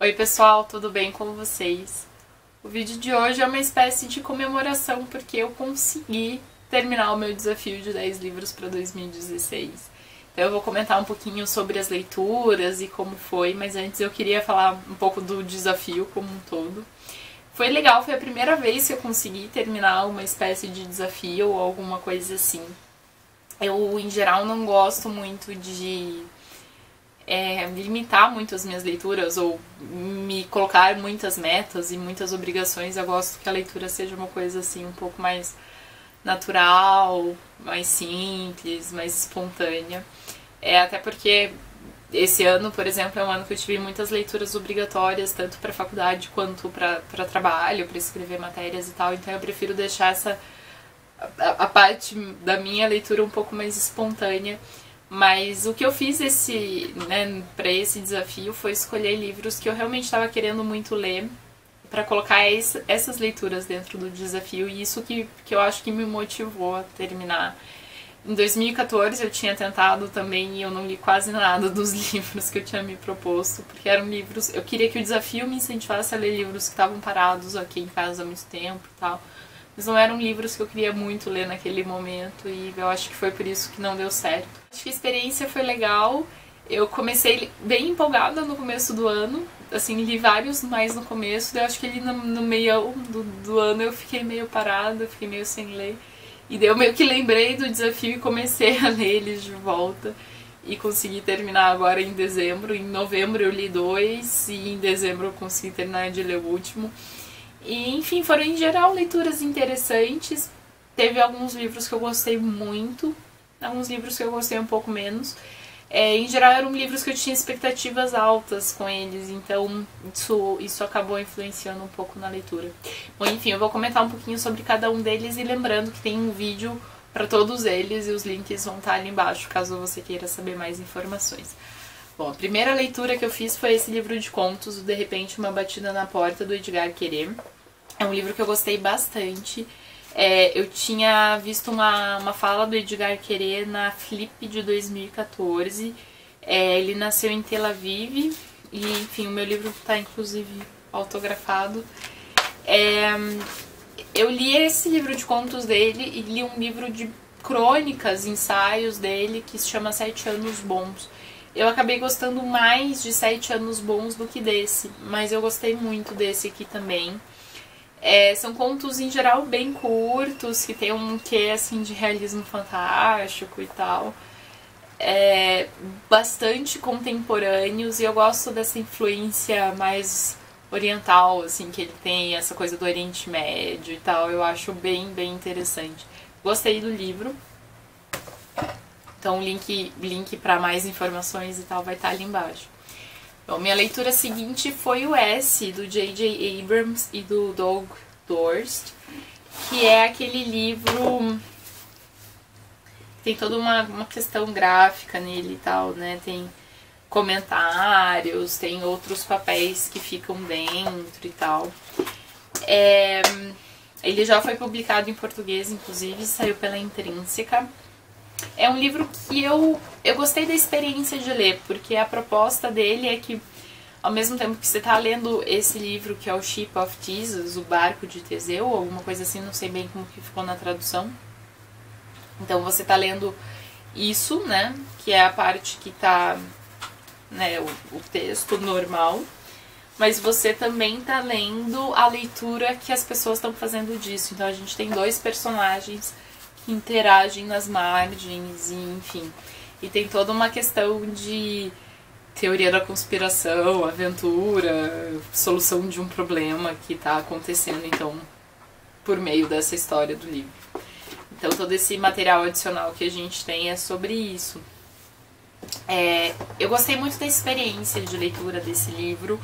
Oi pessoal, tudo bem com vocês? O vídeo de hoje é uma espécie de comemoração porque eu consegui terminar o meu desafio de 10 livros para 2016. Então eu vou comentar um pouquinho sobre as leituras e como foi, mas antes eu queria falar um pouco do desafio como um todo. Foi legal, foi a primeira vez que eu consegui terminar uma espécie de desafio ou alguma coisa assim. Eu, em geral, não gosto muito de limitar muito as minhas leituras ou me colocar muitas metas e muitas obrigações. Eu gosto que a leitura seja uma coisa assim um pouco mais natural, mais simples, mais espontânea. Até porque esse ano, por exemplo, é um ano que eu tive muitas leituras obrigatórias, tanto para faculdade quanto para trabalho, para escrever matérias e tal. Então eu prefiro deixar a parte da minha leitura um pouco mais espontânea. Mas o que eu fiz para esse desafio foi escolher livros que eu realmente estava querendo muito ler para colocar essas leituras dentro do desafio, e isso que eu acho que me motivou a terminar. Em 2014 eu tinha tentado também e eu não li quase nada dos livros que eu tinha me proposto, porque eram livros... Eu queria que o desafio me incentivasse a ler livros que estavam parados aqui em casa há muito tempo e tal. Mas não eram livros que eu queria muito ler naquele momento e eu acho que foi por isso que não deu certo. Acho que a experiência foi legal. Eu comecei bem empolgada no começo do ano, assim, li vários mais no começo, daí eu acho que ali no meio do ano eu fiquei meio parada, fiquei meio sem ler. E daí eu meio que lembrei do desafio e comecei a ler eles de volta. E consegui terminar agora em dezembro. Em novembro eu li 2 e em dezembro eu consegui terminar de ler o último. E, enfim, foram em geral leituras interessantes. Teve alguns livros que eu gostei muito, alguns livros que eu gostei um pouco menos. Em geral eram livros que eu tinha expectativas altas com eles, então isso acabou influenciando um pouco na leitura. Bom, enfim, eu vou comentar um pouquinho sobre cada um deles e lembrando que tem um vídeo para todos eles e os links vão estar ali embaixo, caso você queira saber mais informações. Bom, a primeira leitura que eu fiz foi esse livro de contos, o De Repente Uma Batida na Porta, do Edgar Querê. É um livro que eu gostei bastante. Eu tinha visto uma fala do Edgar Querê na Flip de 2014. Ele nasceu em Tel Aviv e, enfim, o meu livro está inclusive autografado. Eu li esse livro de contos dele e li um livro de crônicas, ensaios dele, que se chama 7 Anos Bons. Eu acabei gostando mais de 7 Anos Bons do que desse, mas eu gostei muito desse aqui também. São contos em geral bem curtos, que tem um quê assim de realismo fantástico e tal. Bastante contemporâneos, e eu gosto dessa influência mais oriental, assim, que ele tem, essa coisa do Oriente Médio e tal. Eu acho bem interessante. Gostei do livro. Então o link para mais informações e tal vai estar ali embaixo. Bom, minha leitura seguinte foi o S, do J.J. Abrams e do Doug Dorst, que é aquele livro... Tem toda uma questão gráfica nele e tal, né? Tem comentários, tem outros papéis que ficam dentro e tal. Ele já foi publicado em português, inclusive, saiu pela Intrínseca. É um livro que eu gostei da experiência de ler, porque a proposta dele é que, ao mesmo tempo que você está lendo esse livro, que é o Ship of Theseus, o Barco de Teseu, alguma coisa assim, não sei bem como que ficou na tradução. Então você está lendo isso, né, que é a parte que está, né, o texto normal, mas você também está lendo a leitura que as pessoas estão fazendo disso. Então a gente tem dois personagens que interagem nas margens, e enfim. E tem toda uma questão de teoria da conspiração, aventura, solução de um problema que está acontecendo, então, por meio dessa história do livro. Então todo esse material adicional que a gente tem é sobre isso. Eu gostei muito da experiência de leitura desse livro,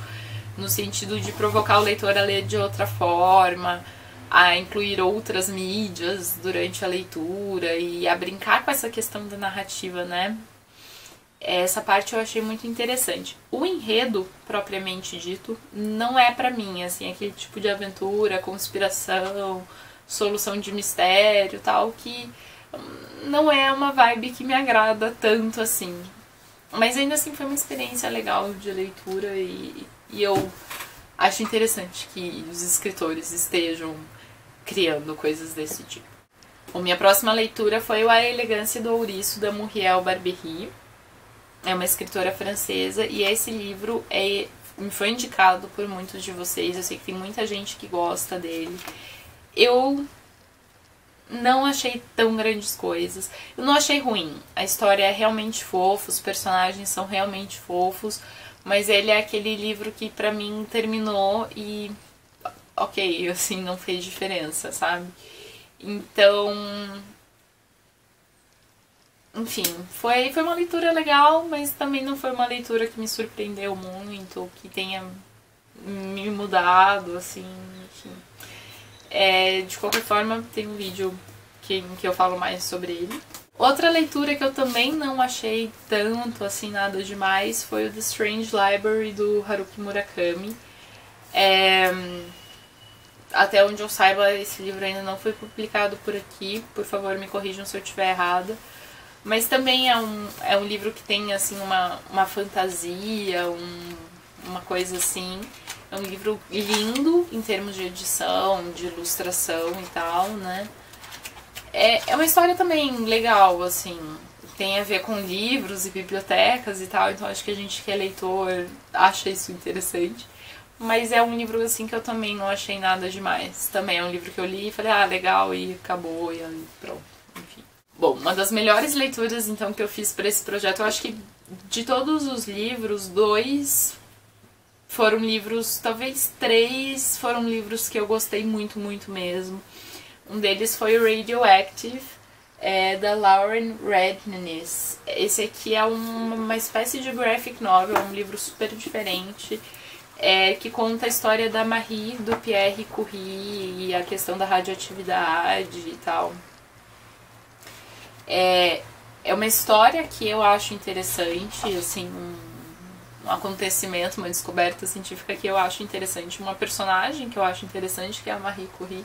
no sentido de provocar o leitor a ler de outra forma, a incluir outras mídias durante a leitura e a brincar com essa questão da narrativa, né? Essa parte eu achei muito interessante. O enredo, propriamente dito, não é pra mim, assim, aquele tipo de aventura, conspiração, solução de mistério, tal, que não é uma vibe que me agrada tanto assim. Mas ainda assim foi uma experiência legal de leitura e E eu acho interessante que os escritores estejam criando coisas desse tipo. Bom, minha próxima leitura foi A Elegância do Ouriço, da Muriel Barbery. É uma escritora francesa e esse livro me foi indicado por muitos de vocês. Eu sei que tem muita gente que gosta dele. Eu não achei tão grandes coisas. Eu não achei ruim. A história é realmente fofa, os personagens são realmente fofos, mas ele é aquele livro que pra mim terminou e ok, assim, não fez diferença, sabe? Então, enfim, foi uma leitura legal, mas também não foi uma leitura que me surpreendeu muito, que tenha me mudado, assim, enfim. De qualquer forma, tem um vídeo em que eu falo mais sobre ele. Outra leitura que eu também não achei tanto, assim, nada demais, foi o The Strange Library, do Haruki Murakami. Até onde eu saiba, esse livro ainda não foi publicado por aqui, por favor me corrijam se eu estiver errada. Mas também é um livro que tem, assim, uma fantasia, uma coisa assim. É um livro lindo em termos de edição, de ilustração e tal, né? É uma história também legal, assim. Tem a ver com livros e bibliotecas e tal, então acho que a gente que é leitor acha isso interessante. Mas é um livro, assim, que eu também não achei nada demais. Também é um livro que eu li e falei, ah, legal, e acabou, e aí pronto, enfim. Bom, uma das melhores leituras, então, que eu fiz para esse projeto, eu acho que de todos os livros, 2 foram livros, talvez 3 foram livros que eu gostei muito, muito mesmo. Um deles foi o Radioactive, da Lauren Redniss. Esse aqui é uma espécie de graphic novel, um livro super diferente, que conta a história da Marie, do Pierre Curie e a questão da radioatividade e tal. É uma história que eu acho interessante, assim, um acontecimento, uma descoberta científica que eu acho interessante, uma personagem que eu acho interessante, que é a Marie Curie.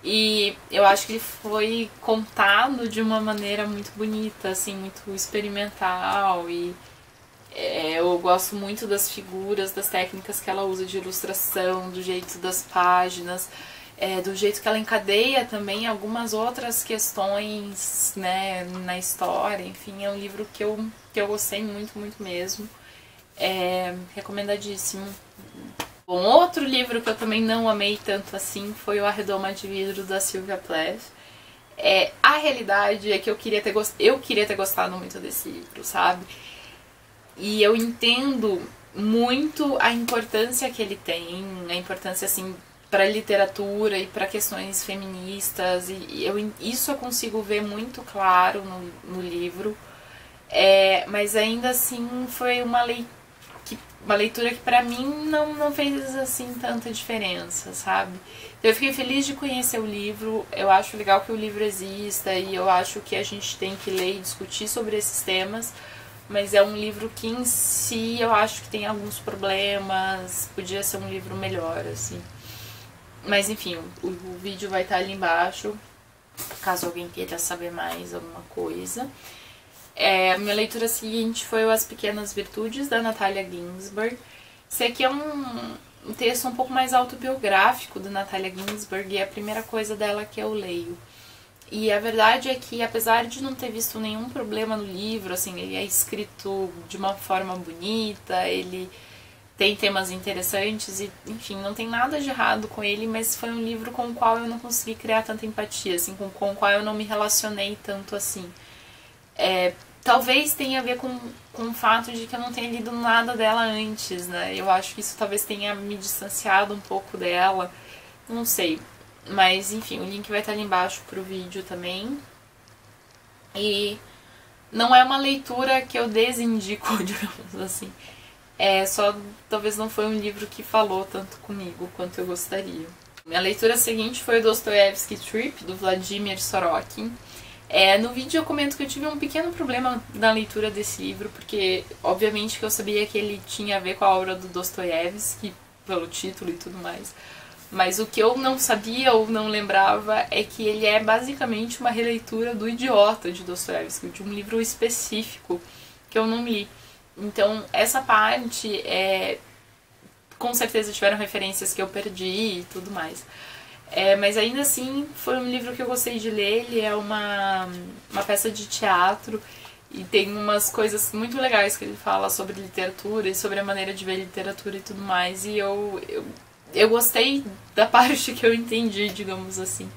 E eu acho que ele foi contado de uma maneira muito bonita, assim, muito experimental. E eu gosto muito das figuras, das técnicas que ela usa de ilustração, do jeito das páginas, do jeito que ela encadeia também algumas outras questões, né, na história. Enfim, é um livro que eu gostei muito, muito mesmo. Recomendadíssimo. Bom, outro livro que eu também não amei tanto assim foi o A Redoma de Vidro, da Sylvia Plath. A realidade é que eu queria ter gostado muito desse livro, sabe? E eu entendo muito a importância que ele tem, a importância, assim, para a literatura e para questões feministas, e isso eu consigo ver muito claro no livro, mas ainda assim foi uma leitura que pra mim não fez, assim, tanta diferença, sabe? Eu fiquei feliz de conhecer o livro, eu acho legal que o livro exista e eu acho que a gente tem que ler e discutir sobre esses temas, mas é um livro que em si eu acho que tem alguns problemas, podia ser um livro melhor, assim. Mas enfim, o vídeo vai estar ali embaixo, caso alguém queira saber mais alguma coisa. A minha leitura seguinte foi o As Pequenas Virtudes, da Natalia Ginzburg. Esse aqui é um texto um pouco mais autobiográfico da Natalia Ginzburg e é a primeira coisa dela que eu leio. E a verdade é que, apesar de não ter visto nenhum problema no livro, assim, ele é escrito de uma forma bonita, ele tem temas interessantes e, enfim, não tem nada de errado com ele, mas foi um livro com o qual eu não consegui criar tanta empatia, assim, com o qual eu não me relacionei tanto assim. Talvez tenha a ver com o fato de que eu não tenha lido nada dela antes, né? Eu acho que isso talvez tenha me distanciado um pouco dela, não sei. Mas, enfim, o link vai estar ali embaixo pro vídeo também. E não é uma leitura que eu desindico, digamos assim. Só talvez não foi um livro que falou tanto comigo quanto eu gostaria. Minha leitura seguinte foi o Dostoiévski Trip, do Vladimir Sorokin. No vídeo eu comento que eu tive um pequeno problema na leitura desse livro, porque obviamente que eu sabia que ele tinha a ver com a obra do Dostoiévski, pelo título e tudo mais. Mas o que eu não sabia ou não lembrava é que ele é basicamente uma releitura do Idiota, de Dostoiévski, de um livro específico que eu não li. Então essa parte com certeza tiveram referências que eu perdi e tudo mais. Mas ainda assim foi um livro que eu gostei de ler. Ele é uma peça de teatro e tem umas coisas muito legais que ele fala sobre literatura e sobre a maneira de ver literatura e tudo mais. E eu gostei da parte que eu entendi, digamos assim.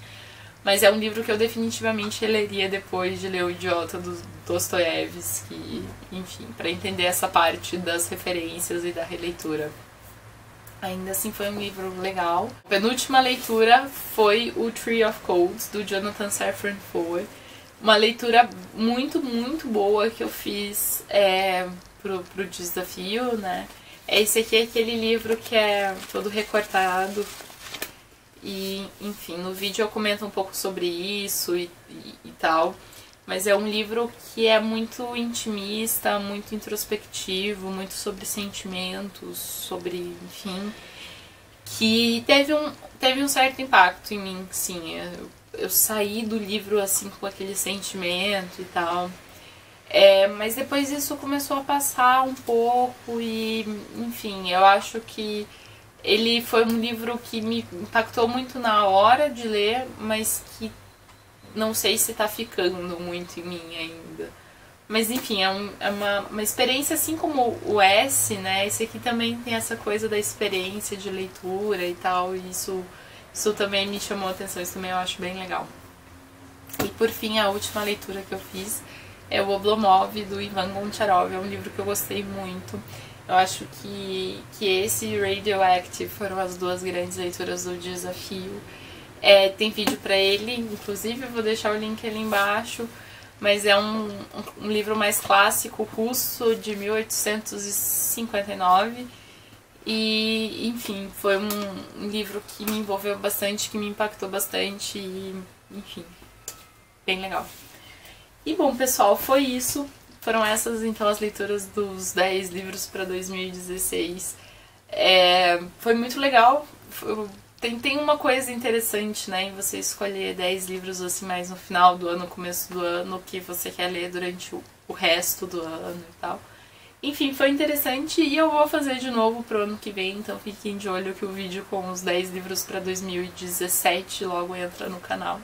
Mas é um livro que eu definitivamente leria depois de ler O Idiota, do Dostoiévski, enfim, para entender essa parte das referências e da releitura. Ainda assim foi um livro legal. A penúltima leitura foi o Tree of Codes, do Jonathan Safran Foer. Uma leitura muito, muito boa que eu fiz pro desafio, né? Esse aqui é aquele livro que é todo recortado. E, enfim, no vídeo eu comento um pouco sobre isso e tal. Mas é um livro que é muito intimista, muito introspectivo, muito sobre sentimentos, sobre, enfim, que teve um certo impacto em mim, sim. Eu saí do livro, assim, com aquele sentimento e tal. Mas depois isso começou a passar um pouco e, enfim, eu acho que ele foi um livro que me impactou muito na hora de ler, mas que não sei se tá ficando muito em mim ainda. Mas enfim, é uma experiência assim como o S, né? Esse aqui também tem essa coisa da experiência de leitura e tal. E isso também me chamou a atenção, isso também eu acho bem legal. E por fim, a última leitura que eu fiz é o Oblomov, do Ivan Goncharov. É um livro que eu gostei muito. Eu acho que esse e Radioactive foram as duas grandes leituras do desafio. Tem vídeo pra ele, inclusive eu vou deixar o link ali embaixo, mas é um livro mais clássico, russo, de 1859. E, enfim, foi um livro que me envolveu bastante, que me impactou bastante e, enfim, bem legal. E bom, pessoal, foi isso. Foram essas, então, as leituras dos 10 livros para 2016. Foi muito legal. Tem uma coisa interessante, né, em você escolher 10 livros assim mais no final do ano, começo do ano, que você quer ler durante o resto do ano e tal. Enfim, foi interessante e eu vou fazer de novo pro ano que vem, então fiquem de olho que o vídeo com os 10 livros para 2017 logo entra no canal.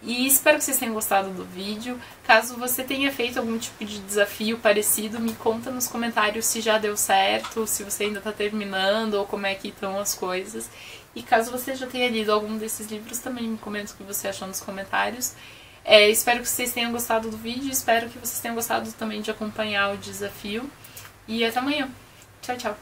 E espero que vocês tenham gostado do vídeo. Caso você tenha feito algum tipo de desafio parecido, me conta nos comentários se já deu certo, se você ainda tá terminando ou como é que estão as coisas. E caso você já tenha lido algum desses livros, também me comenta o que você achou nos comentários. Espero que vocês tenham gostado do vídeo, espero que vocês tenham gostado também de acompanhar o desafio. E até amanhã. Tchau, tchau.